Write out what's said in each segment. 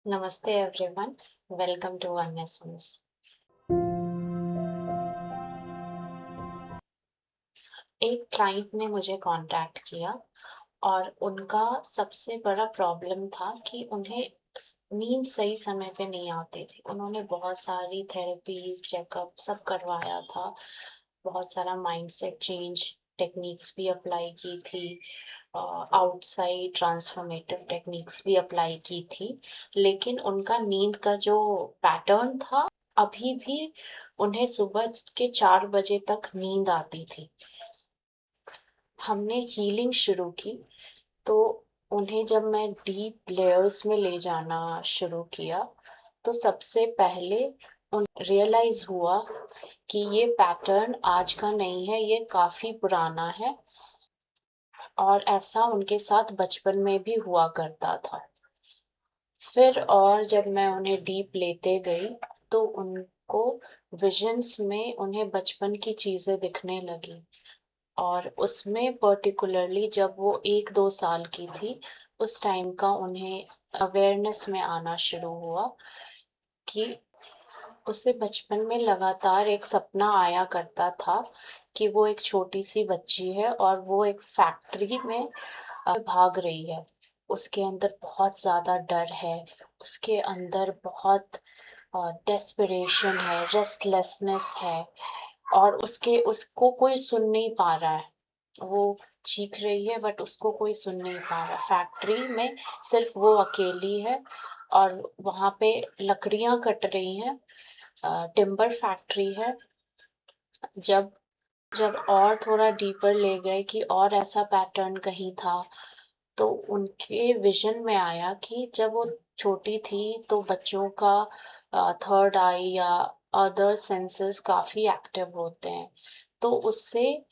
नमस्ते everyone, welcome to अननेसेंस। एक client ने मुझे कांटेक्ट किया और उनका सबसे बड़ा प्रॉब्लम था कि उन्हें नींद सही समय पे नहीं आती थी। उन्होंने बहुत सारी थेरेपीज, चेकअप सब करवाया था, बहुत सारा माइंडसेट चेंज टेक्निक्स भी अप्लाई की थी, आउटसाइड ट्रांसफॉर्मेटिव टेक्निक्स भी अप्लाई की थी, लेकिन उनका नींद का जो पैटर्न था, अभी भी उन्हें सुबह के 4 बजे तक नींद आती थी। हमने हीलिंग शुरू की, तो उन्हें जब मैं डीप लेयर्स में ले जाना शुरू किया, तो सबसे पहले उन रियलाइज हुआ कि ये पैटर्न आज का नहीं है, ये काफी पुराना है और ऐसा उनके साथ बचपन में भी हुआ करता था। फिर और जब मैं उन्हें डीप लेते गई, तो उनको विजन्स में उन्हें बचपन की चीजें दिखने लगी और उसमें पर्टिकुलरली जब वो 1-2 साल की थी, उस टाइम का उन्हें अवेयरनेस में आना शुरू हुआ कि उसे बचपन में लगातार एक सपना आया करता था कि वो एक छोटी सी बच्ची है और वो एक फैक्ट्री में भाग रही है। उसके अंदर बहुत ज्यादा डर है, उसके अंदर बहुत डेस्परेशन है, रेस्टलेसनेस है और उसको कोई सुन नहीं पा रहा है। वो चीख रही है बट उसको कोई सुन नहीं पा रहा। फैक्ट्री में सिर्फ वो अकेली है और वहां पे लकड़ियां कट रही हैं, टिम्बर फैक्ट्री है। जब जब और थोड़ा डीपर ले गए कि और ऐसा पैटर्न कहीं था, तो उनके विजन में आया कि जब वो छोटी थी तो बच्चों का थर्ड आई या अदर सेंसेस काफी एक्टिव होते हैं, तो उससे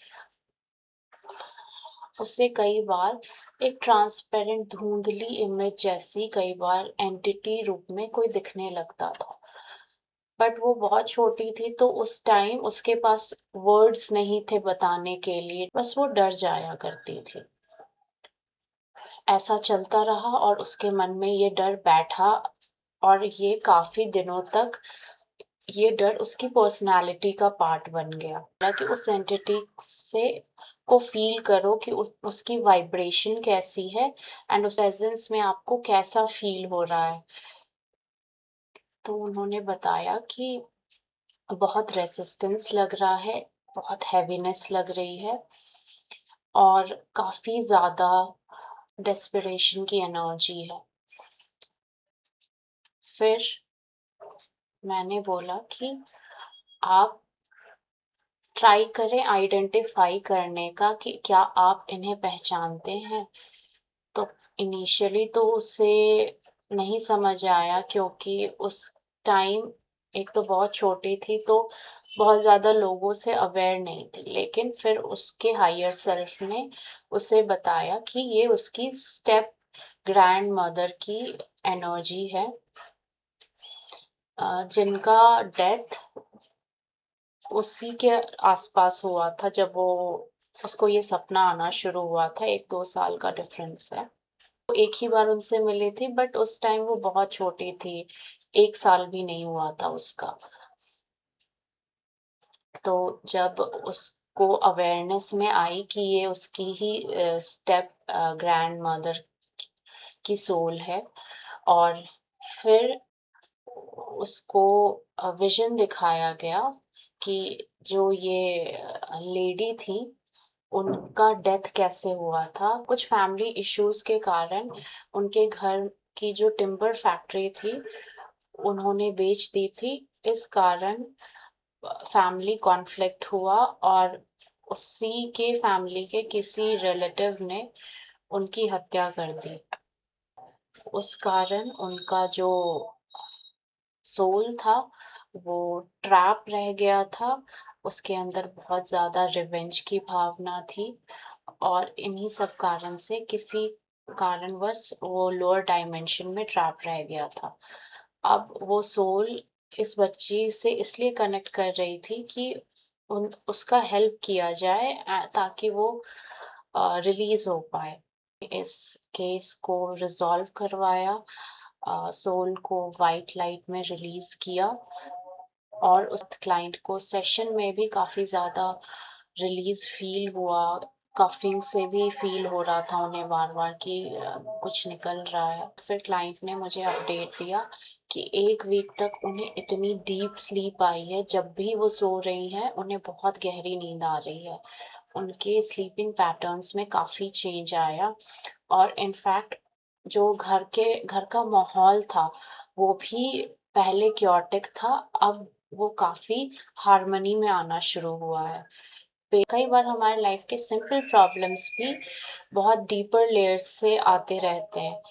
उससे कई बार एक ट्रांसपेरेंट धुंधली इमेज जैसी कई बार एंटिटी रूप में कोई दिखने लगता था। बट वो बहुत छोटी थी, तो उस टाइम उसके पास वर्ड्स नहीं थे बताने के लिए, बस वो डर जाया करती थी। ऐसा चलता रहा और उसके मन में ये डर बैठा और ये काफी दिनों तक ये डर उसकी पर्सनालिटी का पार्ट बन गया। हालांकि उस एंटिटी से को फील करो कि उसकी वाइब्रेशन कैसी है एंड उस प्रेजेंस में आपको कैसा फील हो रहा है। तो उन्होंने बताया कि बहुत रेजिस्टेंस लग रहा है, बहुत हैवीनेस लग रही है और काफी ज्यादा डेस्परेशन की एनर्जी है। फिर मैंने बोला कि आप ट्राई करें आइडेंटिफाई करने का कि क्या आप इन्हें पहचानते हैं। तो इनिशियली तो उसे नहीं समझ आया, क्योंकि उस टाइम एक तो बहुत छोटी थी, तो बहुत ज्यादा लोगों से अवेयर नहीं थी। लेकिन फिर उसके हायर सेल्फ ने उसे बताया कि ये उसकी स्टेप ग्रैंड मदर की एनर्जी है, जिनका डेथ उसी के आसपास हुआ था जब वो उसको ये सपना आना शुरू हुआ था। 1-2 साल का डिफरेंस है। वो एक ही बार उनसे मिली थी बट उस टाइम वो बहुत छोटी थी, 1 साल भी नहीं हुआ था उसका। तो जब उसको अवेयरनेस में आई कि ये उसकी ही स्टेप ग्रैंड मदर की सोल है, और फिर उसको विजन दिखाया गया कि जो ये लेडी थी, उनका डेथ कैसे हुआ था। कुछ फैमिली इश्यूज के कारण उनके घर की जो टिम्बर फैक्ट्री थी, उन्होंने बेच दी थी। इस कारण फैमिली कॉन्फ्लिक्ट हुआ और उसी के फैमिली के किसी रिलेटिव ने उनकी हत्या कर दी। उस कारण उनका जो सोल था वो ट्रैप रह गया था। उसके अंदर बहुत ज्यादा रिवेंज की भावना थी और इन्हीं सब कारण से किसी कारणवश वो लोअर डायमेंशन में ट्रैप रह गया था। अब वो सोल इस बच्ची से इसलिए कनेक्ट कर रही थी कि उसका हेल्प किया जाए, ताकि वो रिलीज हो पाए। इस केस को रिजॉल्व करवाया सोल को वाइट लाइट में रिलीज किया और उस क्लाइंट को सेशन में भी काफी ज्यादा रिलीज फील हुआ। कफिंग से भी फील हो रहा था उन्हें बार बार कि कुछ निकल रहा है। फिर क्लाइंट ने मुझे अपडेट दिया कि 1 वीक तक उन्हें इतनी डीप स्लीप आई है, जब भी वो सो रही हैं उन्हें बहुत गहरी नींद आ रही है। उनके स्लीपिंग पैटर्न्स में काफी चेंज आया और इनफैक्ट जो घर का माहौल था वो भी पहले क्योटिक था, अब वो काफी हार्मनी में आना शुरू हुआ है। कई बार हमारे लाइफ के सिंपल प्रॉब्लम्स भी बहुत डीपर लेयर्स से आते रहते हैं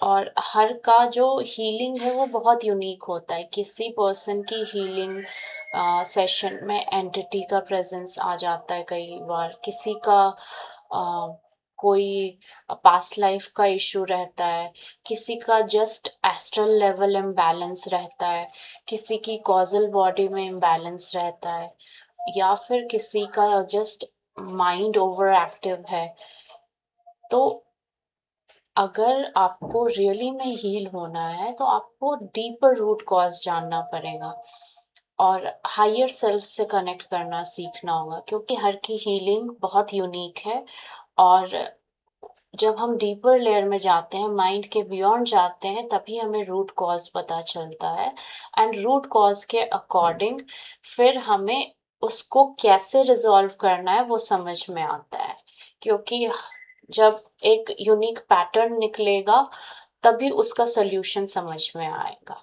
और हर का जो हीलिंग है वो बहुत यूनिक होता है। किसी पर्सन की हीलिंग सेशन में एंटिटी का प्रेजेंस आ जाता है, कई बार किसी का कोई पास्ट लाइफ का इशू रहता है, किसी का जस्ट एस्ट्रल लेवल इम्बैलेंस रहता है, किसी की कॉजल बॉडी में इम्बैलेंस रहता है, या फिर किसी का जस्ट माइंड ओवर एक्टिव है। तो अगर आपको रियली में हील होना है तो आपको डीपर रूट कॉज जानना पड़ेगा और हायर सेल्फ से कनेक्ट करना सीखना होगा, क्योंकि हर की हीलिंग बहुत यूनिक है। और जब हम डीपर लेयर में जाते हैं, माइंड के बियॉन्ड जाते हैं, तभी हमें रूट कॉज पता चलता है एंड रूट कॉज के अकॉर्डिंग फिर हमें उसको कैसे रिजॉल्व करना है वो समझ में आता है। क्योंकि जब एक यूनिक पैटर्न निकलेगा तभी उसका सॉल्यूशन समझ में आएगा।